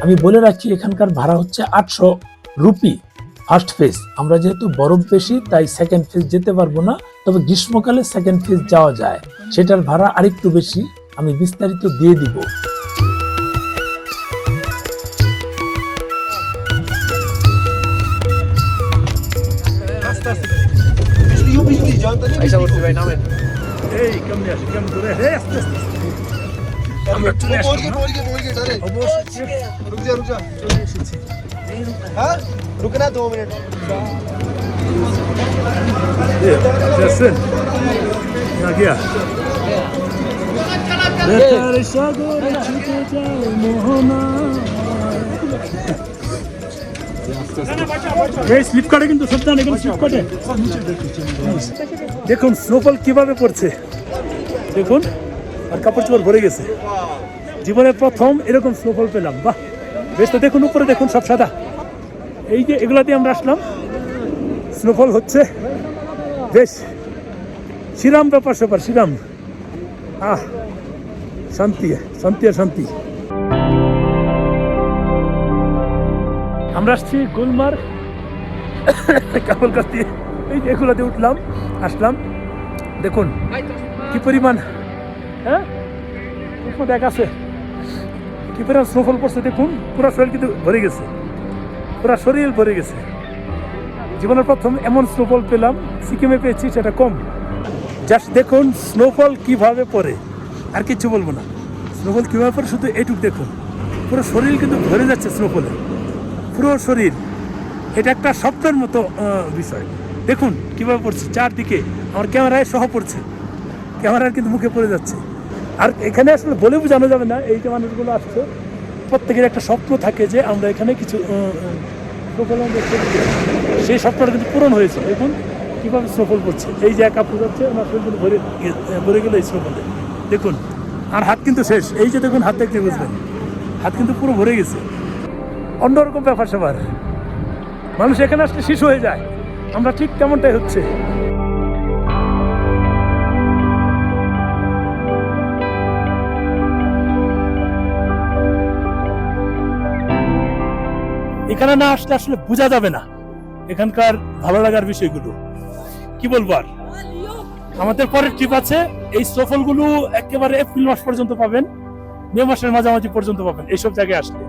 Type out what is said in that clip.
আমি বলে রাখছি এখানকার ভাড়া হচ্ছে 800 রুপি ফার্স্ট ফেজ। আমরা যেহেতু বরফ বেশি তাই সেকেন্ড ফেজ যেতে পারবো না, তবে গ্রীষ্মকালে সেকেন্ড ফেজ যাওয়া যায়, সেটার ভাড়া আরেকটু বেশি, আমি বিস্তারিত দিয়ে দিব। এই কেমনে আসে কেমন করে আস্তে আস্তে আমরা চলে আসছি। रुक जा हाँ रुकना 2 मिनट जैसे आ गया तेरे सागरे छूटे जाए मोहना এই স্লিপ কাটে কিন্তু সাবধান, এখানে স্লিপ কাটে। দেখুন স্নোফল কিভাবে পড়ছে দেখুন, আর কাপড় চোপড় ভরে গেছে। জীবনে প্রথম এরকম স্নোফল পেলাম, বাহ বেশ। তো দেখুন উপরে দেখুন সব সাদা, এই যে এগুলা দিয়ে আমরা আসলাম, স্নোফল হচ্ছে বেশ শ্রীরাম ব্যাপার স্যাপার, শ্রীরাম। শান্তি শান্তি আর শান্তি। আমরা আসছি গুলমার্গ কাপল কাছ দিয়ে, এই যে এগুলা দিয়ে উঠলাম আসলাম। দেখুন কি পরিমাণ, হ্যাঁ দেখ আছে কি পরিমাণ স্নোফল পড়ছে দেখুন, পুরো শরীর কিন্তু ভরে গেছে, পুরো শরীর ভরে গেছে। জীবনের প্রথম এমন স্নোফল পেলাম, সিকিমে পেয়েছি সেটা কম। জাস্ট দেখুন স্নোফল কিভাবে পড়ে, আর কিচ্ছু বলবো না। স্নোফল কিভাবে পড়ে শুধু এইটুক দেখুন, পুরো শরীর কিন্তু ভরে যাচ্ছে স্নোফলে, পুরো শরীর। এটা একটা স্বপ্নের মতো বিষয়। দেখুন কিভাবে পড়ছে চারদিকে, আমার ক্যামেরায় সহ পড়ছে, ক্যামেরার কিন্তু মুখে পড়ে যাচ্ছে। আর এখানে আসলে বলে বোঝানো যাবে না, এই যে মানুষগুলো আসছে প্রত্যেকের একটা স্বপ্ন থাকে যে আমরা এখানে কিছু সেই স্বপ্নটা কিন্তু পূরণ হয়েছে। দেখুন কীভাবে স্নোফল পড়ছে, এই যে একা যাচ্ছে আমার শরীর কিন্তু ভরে গেল এই স্নোফলে। দেখুন আর হাত কিন্তু শেষ, এই যে দেখুন হাত দেখতে বুঝবেন, হাত কিন্তু পুরো ভরে গেছে। অন্যরকম ব্যাপার স্যাপার, মানুষ এখানে আসলে শিশু হয়ে যায়, আমরা ঠিক তেমনটাই হচ্ছে। এখানে না আসলে আসলে বোঝা যাবে না এখানকার ভালো লাগার বিষয়গুলো, কি বলবো আর। আমাদের পরের ট্রিপ আছে, এই স্নোফল গুলো একেবারে এপ্রিল মাস পর্যন্ত পাবেন, মে মাসের মাঝামাঝি পর্যন্ত পাবেন এইসব জায়গায় আসলে।